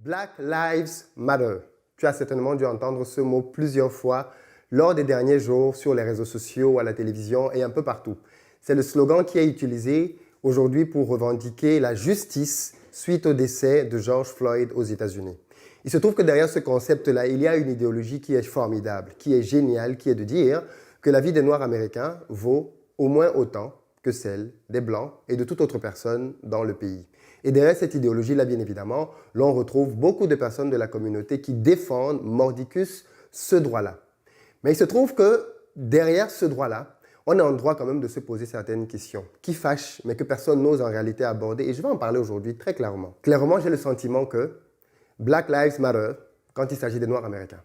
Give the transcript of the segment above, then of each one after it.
Black Lives Matter. Tu as certainement dû entendre ce mot plusieurs fois lors des derniers jours sur les réseaux sociaux, à la télévision et un peu partout. C'est le slogan qui est utilisé aujourd'hui pour revendiquer la justice suite au décès de George Floyd aux États-Unis. Il se trouve que derrière ce concept-là, il y a une idéologie qui est formidable, qui est géniale, qui est de dire que la vie des Noirs américains vaut au moins autant que celle des Blancs et de toute autre personne dans le pays. Et derrière cette idéologie-là, bien évidemment, l'on retrouve beaucoup de personnes de la communauté qui défendent mordicus ce droit-là. Mais il se trouve que derrière ce droit-là, on est en droit quand même de se poser certaines questions qui fâchent, mais que personne n'ose en réalité aborder. Et je vais en parler aujourd'hui très clairement. Clairement, j'ai le sentiment que Black Lives Matter quand il s'agit des Noirs américains.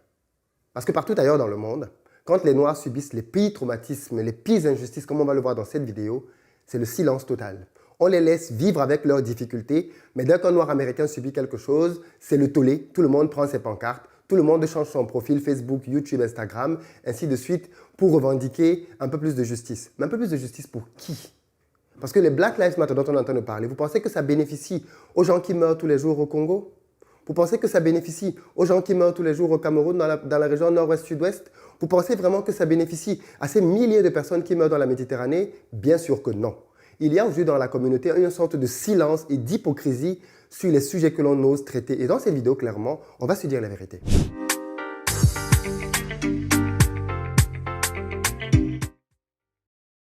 Parce que partout ailleurs dans le monde, quand les Noirs subissent les pires traumatismes, les pires injustices, comme on va le voir dans cette vidéo, c'est le silence total. On les laisse vivre avec leurs difficultés, mais dès qu'un Noir américain subit quelque chose, c'est le tollé. Tout le monde prend ses pancartes, tout le monde change son profil Facebook, YouTube, Instagram, ainsi de suite, pour revendiquer un peu plus de justice. Mais un peu plus de justice pour qui? Parce que les Black Lives Matter dont on est en train de parler, vous pensez que ça bénéficie aux gens qui meurent tous les jours au Congo? Vous pensez que ça bénéficie aux gens qui meurent tous les jours au Cameroun, dans la région nord-ouest-sud-ouest? Vous pensez vraiment que ça bénéficie à ces milliers de personnes qui meurent dans la Méditerranée? Bien sûr que non. Il y a aujourd'hui dans la communauté une sorte de silence et d'hypocrisie sur les sujets que l'on ose traiter. Et dans cette vidéo, clairement, on va se dire la vérité.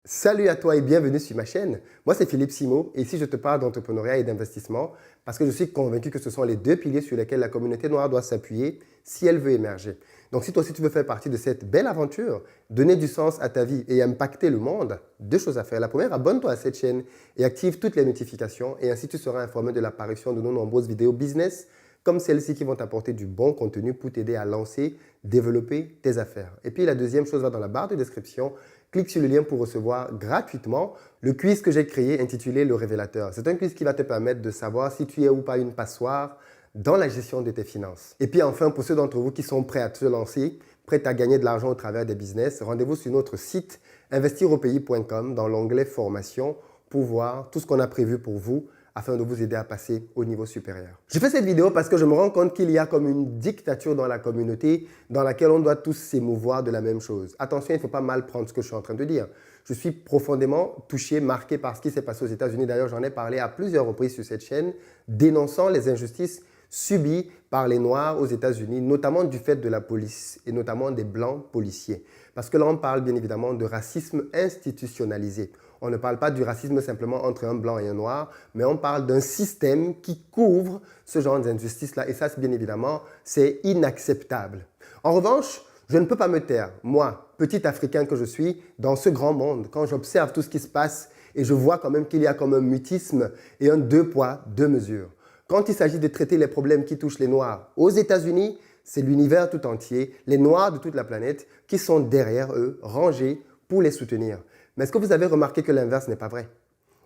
Salut à toi et bienvenue sur ma chaîne. Moi, c'est Philippe Simo et ici, je te parle d'entrepreneuriat et d'investissement parce que je suis convaincu que ce sont les deux piliers sur lesquels la communauté noire doit s'appuyer si elle veut émerger. Donc, si toi aussi tu veux faire partie de cette belle aventure, donner du sens à ta vie et impacter le monde, deux choses à faire. La première, abonne-toi à cette chaîne et active toutes les notifications et ainsi tu seras informé de l'apparition de nos nombreuses vidéos business comme celles-ci qui vont t'apporter du bon contenu pour t'aider à lancer, développer tes affaires. Et puis, la deuxième chose va dans la barre de description. Clique sur le lien pour recevoir gratuitement le quiz que j'ai créé intitulé Le Révélateur. C'est un quiz qui va te permettre de savoir si tu es ou pas une passoire dans la gestion de tes finances. Et puis enfin, pour ceux d'entre vous qui sont prêts à se lancer, prêts à gagner de l'argent au travers des business, rendez-vous sur notre site investiropayes.com dans l'onglet Formation pour voir tout ce qu'on a prévu pour vous afin de vous aider à passer au niveau supérieur. Je fais cette vidéo parce que je me rends compte qu'il y a comme une dictature dans la communauté dans laquelle on doit tous s'émouvoir de la même chose. Attention, il ne faut pas mal prendre ce que je suis en train de dire. Je suis profondément touché, marqué par ce qui s'est passé aux États-Unis. D'ailleurs, j'en ai parlé à plusieurs reprises sur cette chaîne, dénonçant les injustices subies par les Noirs aux États-Unis, notamment du fait de la police et notamment des Blancs policiers. Parce que là, on parle bien évidemment de racisme institutionnalisé. On ne parle pas du racisme simplement entre un Blanc et un Noir, mais on parle d'un système qui couvre ce genre d'injustice-là. Et ça, bien évidemment, c'est inacceptable. En revanche, je ne peux pas me taire, moi, petit Africain que je suis, dans ce grand monde, quand j'observe tout ce qui se passe et je vois quand même qu'il y a comme un mutisme et un deux poids, deux mesures. Quand il s'agit de traiter les problèmes qui touchent les Noirs aux États-Unis, c'est l'univers tout entier, les Noirs de toute la planète qui sont derrière eux, rangés pour les soutenir. Mais est-ce que vous avez remarqué que l'inverse n'est pas vrai?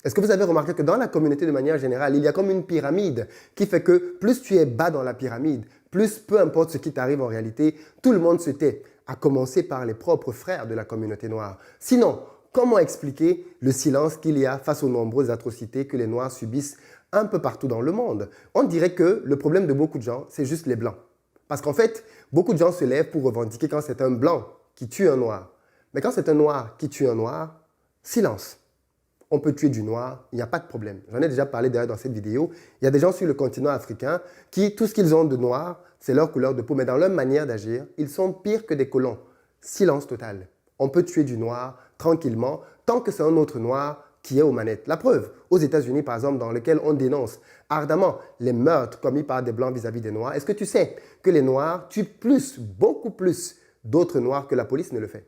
Est-ce que vous avez remarqué que dans la communauté de manière générale, il y a comme une pyramide qui fait que plus tu es bas dans la pyramide, plus peu importe ce qui t'arrive en réalité, tout le monde se tait, à commencer par les propres frères de la communauté noire. Sinon, comment expliquer le silence qu'il y a face aux nombreuses atrocités que les Noirs subissent un peu partout dans le monde? On dirait que le problème de beaucoup de gens, c'est juste les Blancs. Parce qu'en fait, beaucoup de gens se lèvent pour revendiquer quand c'est un Blanc qui tue un Noir. Mais quand c'est un Noir qui tue un Noir, silence. On peut tuer du Noir, il n'y a pas de problème. J'en ai déjà parlé d'ailleurs dans cette vidéo. Il y a des gens sur le continent africain qui, tout ce qu'ils ont de noir, c'est leur couleur de peau. Mais dans leur manière d'agir, ils sont pires que des colons. Silence total. On peut tuer du Noir tranquillement tant que c'est un autre Noir qui est aux manettes. La preuve, aux États-Unis par exemple, dans lesquels on dénonce ardemment les meurtres commis par des Blancs vis-à-vis des Noirs, est-ce que tu sais que les Noirs tuent plus, beaucoup plus d'autres Noirs que la police ne le fait?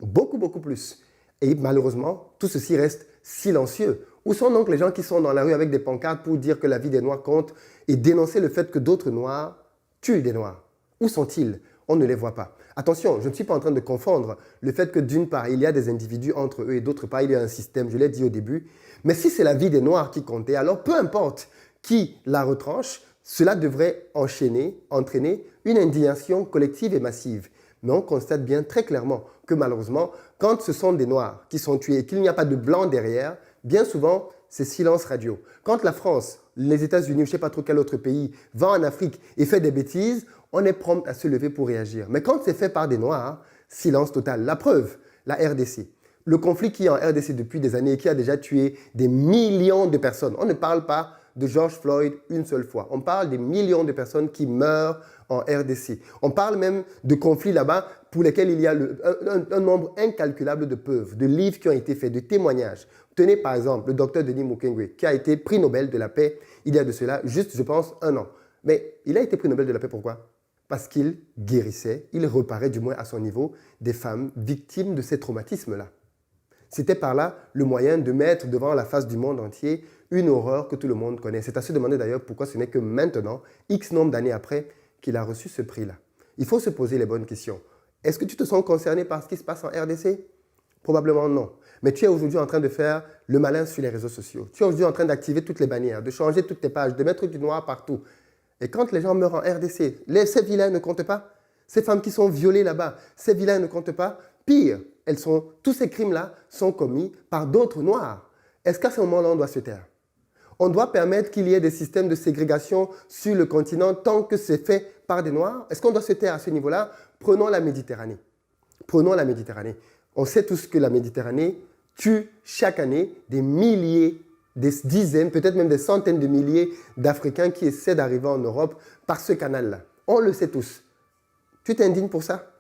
Beaucoup, beaucoup plus. Et malheureusement, tout ceci reste silencieux. Où sont donc les gens qui sont dans la rue avec des pancartes pour dire que la vie des Noirs compte et dénoncer le fait que d'autres Noirs tuent des Noirs? Où sont-ils? On ne les voit pas. Attention, je ne suis pas en train de confondre le fait que d'une part, il y a des individus entre eux et d'autre part, il y a un système, je l'ai dit au début. Mais si c'est la vie des Noirs qui comptait, alors peu importe qui la retranche, cela devrait entraîner une indignation collective et massive. Mais on constate bien très clairement que malheureusement, quand ce sont des Noirs qui sont tués et qu'il n'y a pas de Blancs derrière, bien souvent, c'est silence radio. Quand la France les États-Unis ou je ne sais pas trop quel autre pays va en Afrique et fait des bêtises, on est prompt à se lever pour réagir. Mais quand c'est fait par des Noirs, silence total. La preuve, la RDC. Le conflit qui est en RDC depuis des années et qui a déjà tué des millions de personnes. On ne parle pas de George Floyd une seule fois. On parle des millions de personnes qui meurent en RDC. On parle même de conflits là-bas pour lesquels il y a un nombre incalculable de preuves, de livres qui ont été faits, de témoignages. Tenez par exemple le docteur Denis Mukwege, qui a été prix Nobel de la paix il y a de cela juste, je pense, 1 an. Mais il a été prix Nobel de la paix pourquoi? Parce qu'il guérissait, il reparait du moins à son niveau des femmes victimes de ces traumatismes-là. C'était par là le moyen de mettre devant la face du monde entier une horreur que tout le monde connaît. C'est à se demander d'ailleurs pourquoi ce n'est que maintenant, X nombre d'années après, qu'il a reçu ce prix-là. Il faut se poser les bonnes questions. Est-ce que tu te sens concerné par ce qui se passe en RDC? Probablement non. Mais tu es aujourd'hui en train de faire le malin sur les réseaux sociaux. Tu es aujourd'hui en train d'activer toutes les bannières, de changer toutes tes pages, de mettre du noir partout. Et quand les gens meurent en RDC, ces vilains ne comptent pas. Ces femmes qui sont violées là-bas, ces vilains ne comptent pas. Pire, tous ces crimes-là sont commis par d'autres noirs. Est-ce qu'à ce moment-là, on doit se taire? On doit permettre qu'il y ait des systèmes de ségrégation sur le continent tant que c'est fait par des noirs? Est-ce qu'on doit se taire à ce niveau-là? Prenons la Méditerranée. Prenons la Méditerranée. On sait tous que la Méditerranée tue chaque année des milliers, des dizaines, peut-être même des centaines de milliers d'Africains qui essaient d'arriver en Europe par ce canal-là. On le sait tous. Tu t'indignes pour ça?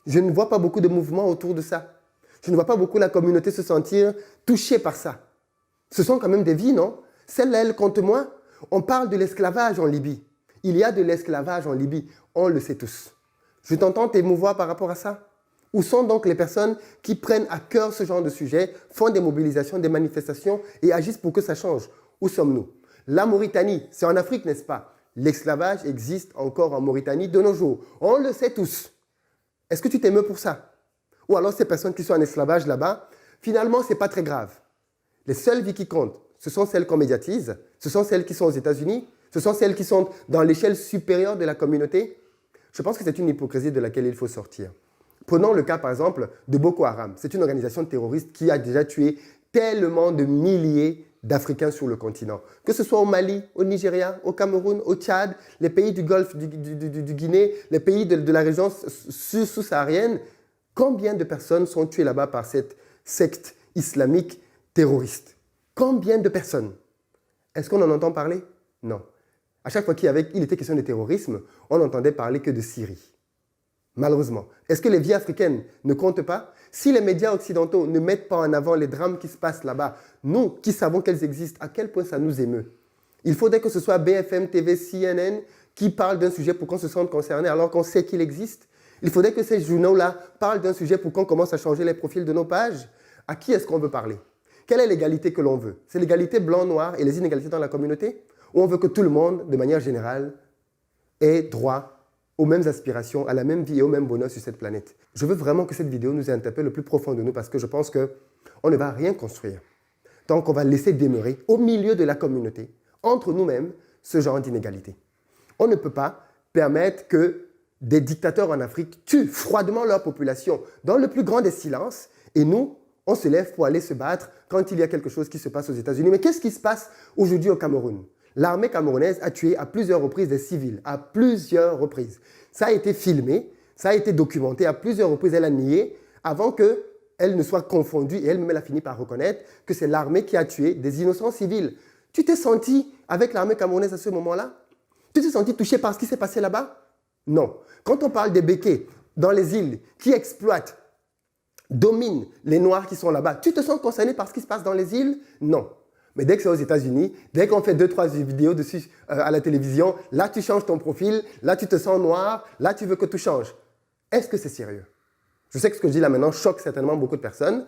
Je ne vois pas beaucoup de mouvements autour de ça. Je ne vois pas beaucoup la communauté se sentir touchée par ça. Ce sont quand même des vies, non? Celle-là, elle compte moins. On parle de l'esclavage en Libye. Il y a de l'esclavage en Libye. On le sait tous. Je t'entends t'émouvoir par rapport à ça. Où sont donc les personnes qui prennent à cœur ce genre de sujet, font des mobilisations, des manifestations et agissent pour que ça change? Où sommes-nous? La Mauritanie, c'est en Afrique, n'est-ce pas? L'esclavage existe encore en Mauritanie de nos jours. On le sait tous. Est-ce que tu t'émeus pour ça? Ou alors ces personnes qui sont en esclavage là-bas, finalement, ce n'est pas très grave. Les seules vies qui comptent, ce sont celles qu'on médiatise, ce sont celles qui sont aux États-Unis, ce sont celles qui sont dans l'échelle supérieure de la communauté. Je pense que c'est une hypocrisie de laquelle il faut sortir. Prenons le cas, par exemple, de Boko Haram. C'est une organisation terroriste qui a déjà tué tellement de milliers d'Africains sur le continent. Que ce soit au Mali, au Nigeria, au Cameroun, au Tchad, les pays du Golfe du Guinée, les pays de la région sous-saharienne, combien de personnes sont tuées là-bas par cette secte islamique terroriste? Combien de personnes? Est-ce qu'on en entend parler? Non. À chaque fois qu'il était question de terrorisme, on n'entendait parler que de Syrie. Malheureusement. Est-ce que les vies africaines ne comptent pas? Si les médias occidentaux ne mettent pas en avant les drames qui se passent là-bas, nous qui savons qu'elles existent, à quel point ça nous émeut? Il faudrait que ce soit BFM TV, CNN qui parlent d'un sujet pour qu'on se sente concerné alors qu'on sait qu'il existe. Il faudrait que ces journaux-là parlent d'un sujet pour qu'on commence à changer les profils de nos pages. À qui est-ce qu'on veut parler? Quelle est l'égalité que l'on veut? C'est l'égalité blanc-noir et les inégalités dans la communauté? Ou on veut que tout le monde, de manière générale, ait droit aux mêmes aspirations, à la même vie et au même bonheur sur cette planète? Je veux vraiment que cette vidéo nous interpelle le plus profond de nous parce que je pense qu'on ne va rien construire tant qu'on va laisser demeurer au milieu de la communauté, entre nous-mêmes, ce genre d'inégalité. On ne peut pas permettre que des dictateurs en Afrique tuent froidement leur population dans le plus grand des silences et nous, on se lève pour aller se battre quand il y a quelque chose qui se passe aux États-Unis. Mais qu'est-ce qui se passe aujourd'hui au Cameroun? L'armée camerounaise a tué à plusieurs reprises des civils, à plusieurs reprises. Ça a été filmé, ça a été documenté à plusieurs reprises. Elle a nié avant qu'elle ne soit confondue et elle-même elle a fini par reconnaître que c'est l'armée qui a tué des innocents civils. Tu t'es senti avec l'armée camerounaise à ce moment-là? Tu t'es senti touché par ce qui s'est passé là-bas? Non. Quand on parle des béquets dans les îles qui exploitent, dominent les Noirs qui sont là-bas, tu te sens concerné par ce qui se passe dans les îles? Non. Mais dès que c'est aux États-Unis, dès qu'on fait 2-3 vidéos dessus à la télévision, là tu changes ton profil, là tu te sens noir, là tu veux que tout change. Est-ce que c'est sérieux? Je sais que ce que je dis là maintenant choque certainement beaucoup de personnes,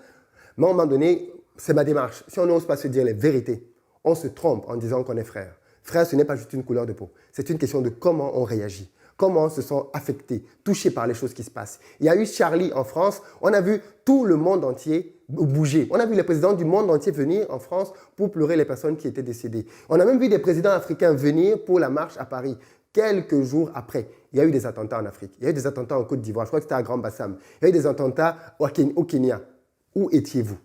mais à un moment donné, c'est ma démarche. Si on n'ose pas se dire les vérités, on se trompe en disant qu'on est frère. Frère, ce n'est pas juste une couleur de peau. C'est une question de comment on réagit. Comment on se sent affecté, touché par les choses qui se passent. Il y a eu Charlie en France, on a vu tout le monde entier bouger. On a vu les présidents du monde entier venir en France pour pleurer les personnes qui étaient décédées. On a même vu des présidents africains venir pour la marche à Paris. Quelques jours après, il y a eu des attentats en Afrique. Il y a eu des attentats en Côte d'Ivoire. Je crois que c'était à Grand Bassam. Il y a eu des attentats au Kenya. Où étiez-vous?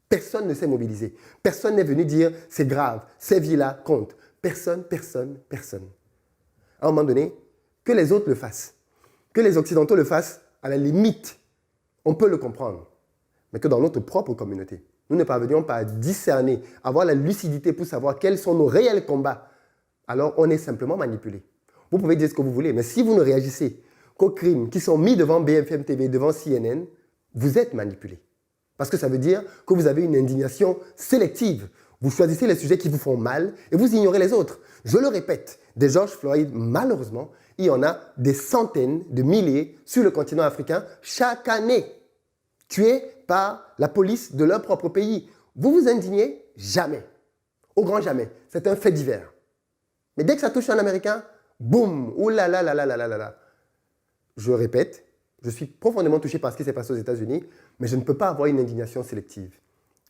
Personne ne s'est mobilisé. Personne n'est venu dire c'est grave, ces vies-là comptent. Personne, personne, personne. À un moment donné, que les autres le fassent, que les Occidentaux le fassent, à la limite, on peut le comprendre. Mais que dans notre propre communauté, nous ne parvenions pas à discerner, avoir la lucidité pour savoir quels sont nos réels combats, alors on est simplement manipulé. Vous pouvez dire ce que vous voulez, mais si vous ne réagissez qu'aux crimes qui sont mis devant BFM TV, devant CNN, vous êtes manipulé. Parce que ça veut dire que vous avez une indignation sélective. Vous choisissez les sujets qui vous font mal et vous ignorez les autres. Je le répète, des George Floyd, malheureusement, il y en a des centaines de milliers sur le continent africain chaque année, tués par la police de leur propre pays. Vous vous indignez? Jamais. Au grand jamais. C'est un fait divers. Mais dès que ça touche un Américain, boum, oulala, là là là là là là. Je répète, je suis profondément touché par ce qui s'est passé aux États-Unis, mais je ne peux pas avoir une indignation sélective.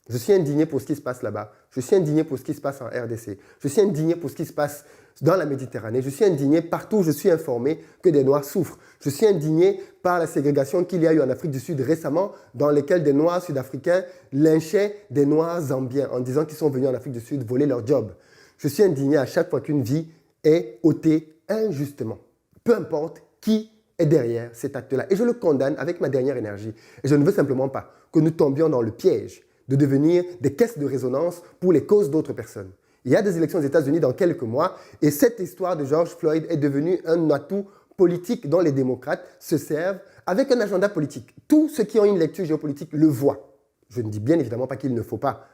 Je suis indigné pour ce qui se passe là-bas. Je suis indigné pour ce qui se passe en RDC. Je suis indigné pour ce qui se passe dans la Méditerranée. Je suis indigné partout où je suis informé que des Noirs souffrent. Je suis indigné par la ségrégation qu'il y a eu en Afrique du Sud récemment, dans lesquelles des Noirs sud-africains lynchaient des Noirs zambiens en disant qu'ils sont venus en Afrique du Sud voler leur job. Je suis indigné à chaque fois qu'une vie est ôtée injustement. Peu importe qui est derrière cet acte-là. Et je le condamne avec ma dernière énergie. Et je ne veux simplement pas que nous tombions dans le piège de devenir des caisses de résonance pour les causes d'autres personnes. Il y a des élections aux États-Unis dans quelques mois et cette histoire de George Floyd est devenue un atout politique dont les démocrates se servent avec un agenda politique. Tous ceux qui ont une lecture géopolitique le voient. Je ne dis bien évidemment pas qu'il ne faut pas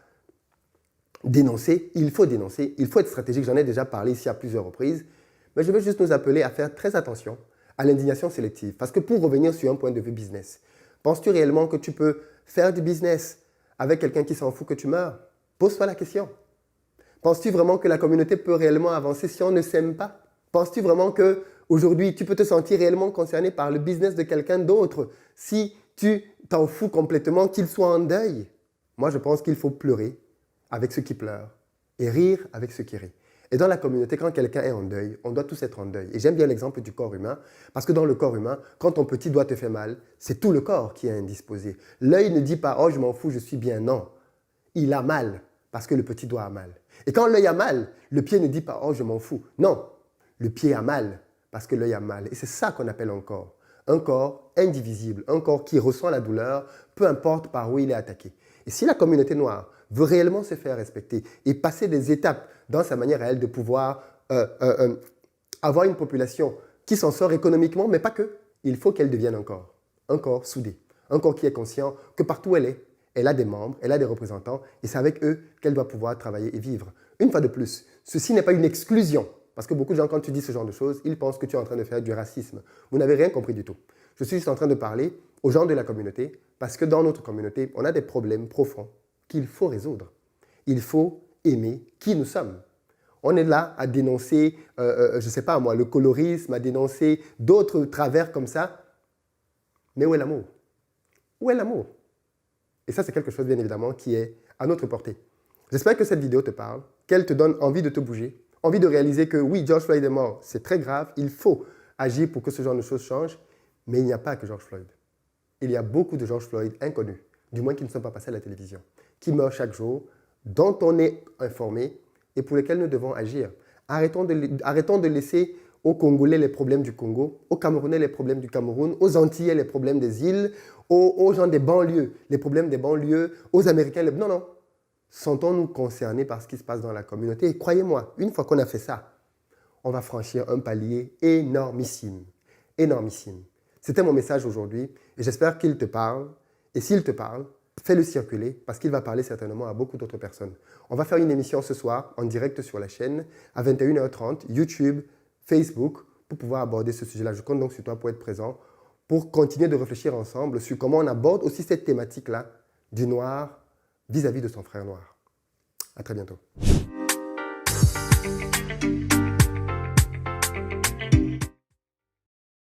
dénoncer, il faut être stratégique, j'en ai déjà parlé ici à plusieurs reprises, mais je veux juste nous appeler à faire très attention à l'indignation sélective. Parce que pour revenir sur un point de vue business, penses-tu réellement que tu peux faire du business avec quelqu'un qui s'en fout que tu meurs? Pose-toi la question. Penses-tu vraiment que la communauté peut réellement avancer si on ne s'aime pas? Penses-tu vraiment qu'aujourd'hui, tu peux te sentir réellement concerné par le business de quelqu'un d'autre si tu t'en fous complètement qu'il soit en deuil? Moi, je pense qu'il faut pleurer avec ceux qui pleurent et rire avec ceux qui rient. Et dans la communauté, quand quelqu'un est en deuil, on doit tous être en deuil. Et j'aime bien l'exemple du corps humain, parce que dans le corps humain, quand ton petit doigt te fait mal, c'est tout le corps qui est indisposé. L'œil ne dit pas « Oh, je m'en fous, je suis bien ». Non, il a mal, parce que le petit doigt a mal. Et quand l'œil a mal, le pied ne dit pas « Oh, je m'en fous ». Non, le pied a mal, parce que l'œil a mal. Et c'est ça qu'on appelle un corps. Un corps indivisible, un corps qui ressent la douleur, peu importe par où il est attaqué. Et si la communauté noire veut réellement se faire respecter et passer des étapes dans sa manière à elle de pouvoir avoir une population qui s'en sort économiquement, mais pas que, il faut qu'elle devienne un corps soudé, un corps qui est conscient que partout où elle a des membres, elle a des représentants, et c'est avec eux qu'elle doit pouvoir travailler et vivre. Une fois de plus, ceci n'est pas une exclusion, parce que beaucoup de gens, quand tu dis ce genre de choses, ils pensent que tu es en train de faire du racisme. Vous n'avez rien compris du tout. Je suis juste en train de parler aux gens de la communauté, parce que dans notre communauté, on a des problèmes profonds qu'il faut résoudre. Il faut aimer qui nous sommes. On est là à dénoncer, je ne sais pas moi, le colorisme, à dénoncer d'autres travers comme ça. Mais où est l'amour? Où est l'amour? Et ça, c'est quelque chose, bien évidemment, qui est à notre portée. J'espère que cette vidéo te parle, qu'elle te donne envie de te bouger, envie de réaliser que oui, George Floyd est mort, c'est très grave, il faut agir pour que ce genre de choses change, mais il n'y a pas que George Floyd. Il y a beaucoup de George Floyd inconnus, du moins qui ne sont pas passés à la télévision, qui meurent chaque jour, dont on est informé et pour lesquels nous devons agir. Arrêtons de laisser aux Congolais les problèmes du Congo, aux Camerounais les problèmes du Cameroun, aux Antillais les problèmes des îles, aux gens des banlieues les problèmes des banlieues, aux Américains les... Non, non. Sentons-nous concernés par ce qui se passe dans la communauté. Et croyez-moi, une fois qu'on a fait ça, on va franchir un palier énormissime. Énormissime. C'était mon message aujourd'hui et j'espère qu'il te parle. Et s'il te parle, fais-le circuler parce qu'il va parler certainement à beaucoup d'autres personnes. On va faire une émission ce soir en direct sur la chaîne à 21h30, YouTube, Facebook, pour pouvoir aborder ce sujet-là. Je compte donc sur toi pour être présent, pour continuer de réfléchir ensemble sur comment on aborde aussi cette thématique-là du noir vis-à-vis de son frère noir. À très bientôt.